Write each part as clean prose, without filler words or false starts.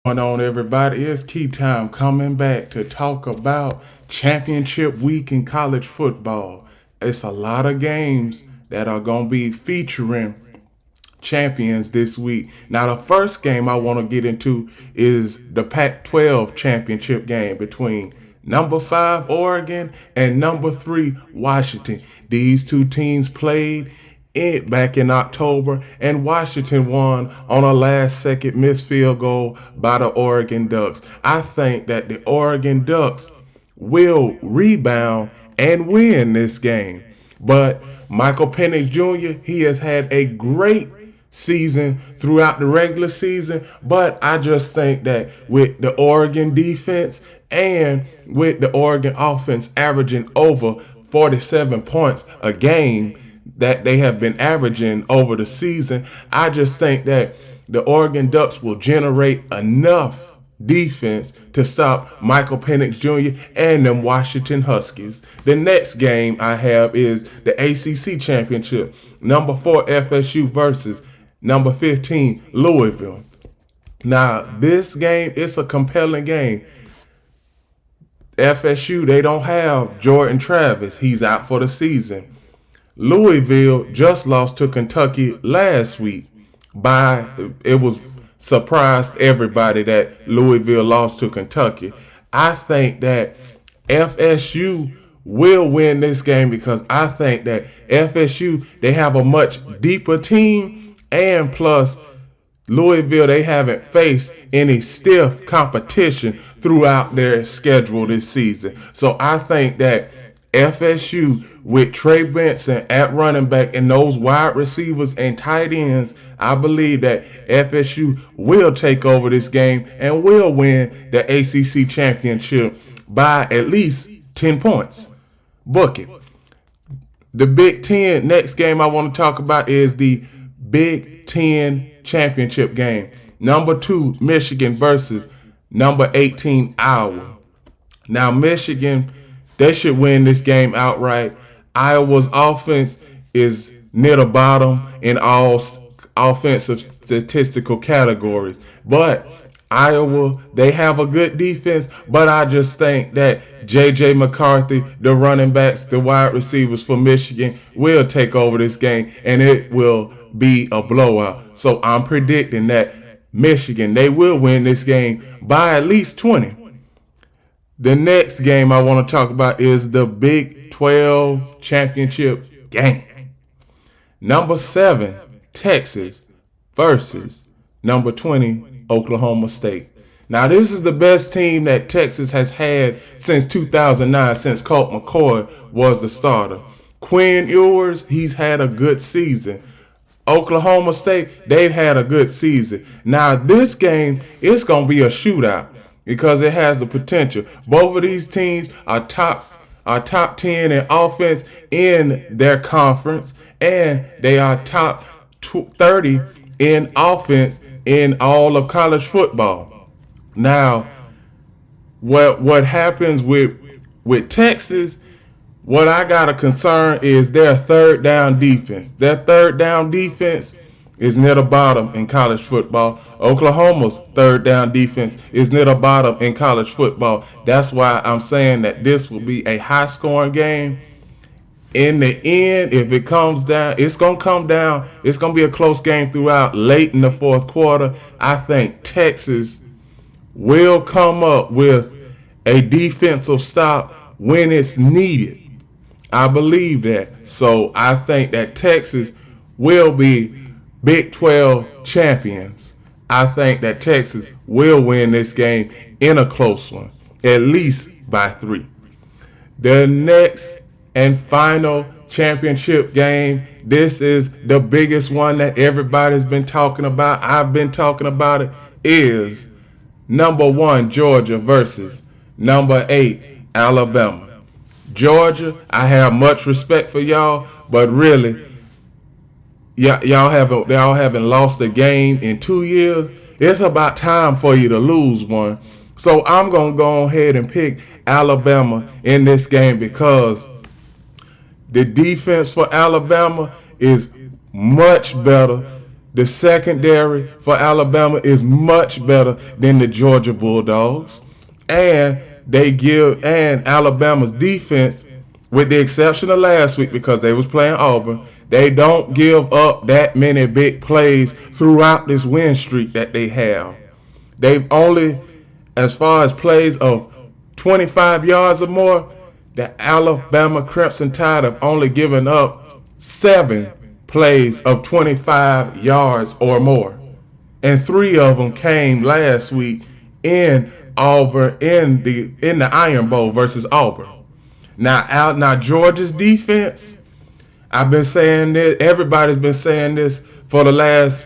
Going on, everybody? It's Key Time coming back to talk about championship week in college football. It's a lot of games that are going to be featuring champions this week. Now, the first game I want to get into is the Pac 12 championship game between number 5 Oregon and number 3 Washington. These two teams played it back in October, and Washington won on a last second missed field goal by the Oregon Ducks. I think that the Oregon Ducks will rebound and win this game. But Michael Penix Jr., he has had a great season throughout the regular season, but I just think that with the Oregon defense and with the Oregon offense averaging over 47 points a game that they have been averaging over the season, I just think that the Oregon Ducks will generate enough defense to stop Michael Penix Jr. and them Washington Huskies. The next game I have is the ACC Championship. Number 4 FSU versus number 15 Louisville. Now, this game, it's a compelling game. FSU, they don't have Jordan Travis. He's out for the season. Louisville just lost to Kentucky last week. It was surprised everybody that Louisville lost to Kentucky. I think that FSU will win this game because I think that FSU, they have a much deeper team, and plus Louisville, they haven't faced any stiff competition throughout their schedule this season. So I think that FSU with Trey Benson at running back and those wide receivers and tight ends, I believe that FSU will take over this game and will win the ACC championship by at least 10 points. Book it. The Big Ten, next game I want to talk about is the Big Ten championship game. Number 2, Michigan versus number 18, Iowa. Now, Michigan, they should win this game outright. Iowa's offense is near the bottom in all offensive statistical categories. But Iowa, they have a good defense, but I just think that J.J. McCarthy, the running backs, the wide receivers for Michigan will take over this game, and it will be a blowout. So I'm predicting that Michigan, they will win this game by at least 20. The next game I want to talk about is the Big 12 championship game. Number 7, Texas versus number 20, Oklahoma State. Now, this is the best team that Texas has had since 2009, since Colt McCoy was the starter. Quinn Ewers, he's had a good season. Oklahoma State, they've had a good season. Now, this game, it's going to be a shootout because it has the potential. Both of these teams are top 10 in offense in their conference, and they are top 30 in offense in all of college football. Now, what happens with Texas, what I got a concern is their third down defense. Their third down defense is near the bottom in college football. Oklahoma's third down defense is near the bottom in college football. That's why I'm saying that this will be a high-scoring game. In the end, if it comes down, it's going to come down. It's going to be a close game throughout. Late in the fourth quarter, I think Texas will come up with a defensive stop when it's needed. I believe that. So I think that Texas will be Big 12 champions. I think that Texas will win this game in a close one, at least by 3. The next and final championship game, this is the biggest one that everybody's been talking about. I've been talking about it, is number 1 Georgia versus number 8 Alabama. Georgia, I have much respect for y'all, but really, y'all haven't lost a game in 2 years. It's about time for you to lose one. So I'm going to go ahead and pick Alabama in this game because the defense for Alabama is much better The secondary for Alabama is much better than the Georgia Bulldogs. And Alabama's defense, with the exception of last week because they was playing Auburn, they don't give up that many big plays throughout this win streak that they have. They've only, as far as plays of 25 yards or more, the Alabama Crimson Tide have only given up 7 plays of 25 yards or more. And 3 of them came last week in Auburn, in the Iron Bowl versus Auburn. Now Georgia's defense, I've been saying this, everybody's been saying this for the last,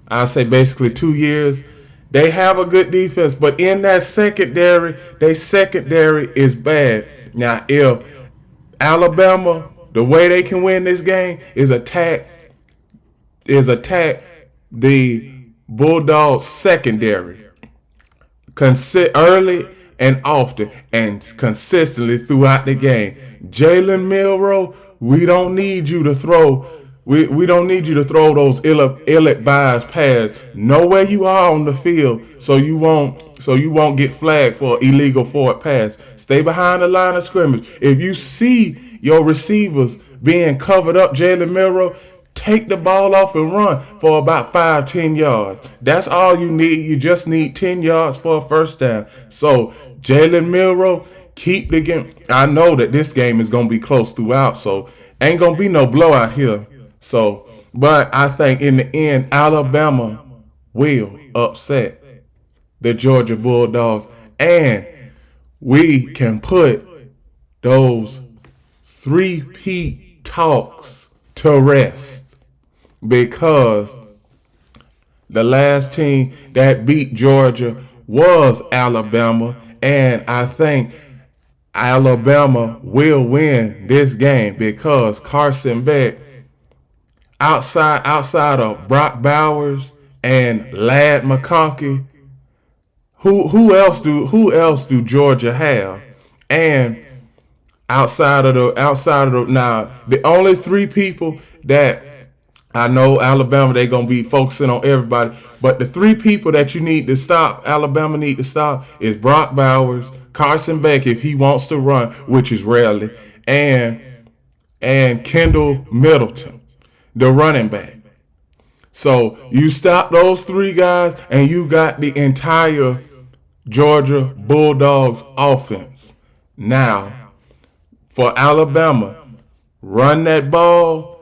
I'll say basically 2 years. They have a good defense, but in that secondary, their secondary is bad. Now, if Alabama, the way they can win this game is attack the Bulldogs secondary early and often and consistently throughout the game. Jalen Milroe, we don't need you to throw. We don't need you to throw those ill-advised passes. Know where you are on the field, so you won't get flagged for illegal forward pass. Stay behind the line of scrimmage. If you see your receivers being covered up, Jalen Milroe, take the ball off and run for about 5-10 yards. That's all you need. You just need 10 yards for a first down. So Jalen Milroe, keep the game. I know that this game is gonna be close throughout, so ain't gonna be no blowout here. So, but I think in the end, Alabama will upset the Georgia Bulldogs, and we can put those three-peat talks to rest, because the last team that beat Georgia was Alabama, and I think Alabama will win this game because Carson Beck, outside of Brock Bowers and Ladd McConkey, who else do Georgia have? And outside of now, the only 3 people that I know Alabama, they're gonna be focusing on everybody, but the 3 people that you need to stop, Alabama need to stop, is Brock Bowers, Carson Beck if he wants to run, which is rarely, and Kendall Middleton, the running back. So you stop those 3 guys, and you got the entire Georgia Bulldogs offense. Now, for Alabama, run that ball.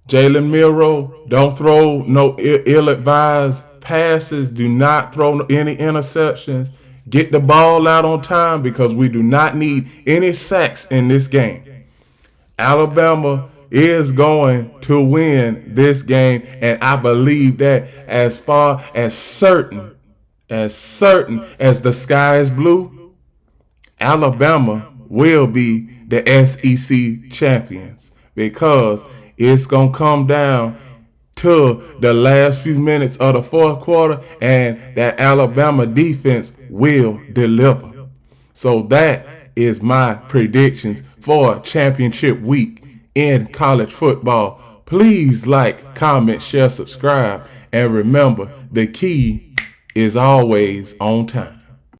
Jalen Milroe, don't throw no ill-advised passes. Do not throw any interceptions. Get the ball out on time, because we do not need any sacks in this game. Alabama is going to win this game, and I believe that as far as certain as the sky is blue, Alabama will be the SEC champions, because it's going to come down to the last few minutes of the fourth quarter, and that Alabama defense will deliver. So that is my predictions for championship week in college football. Please like, comment, share, subscribe, and remember, the key is always on time.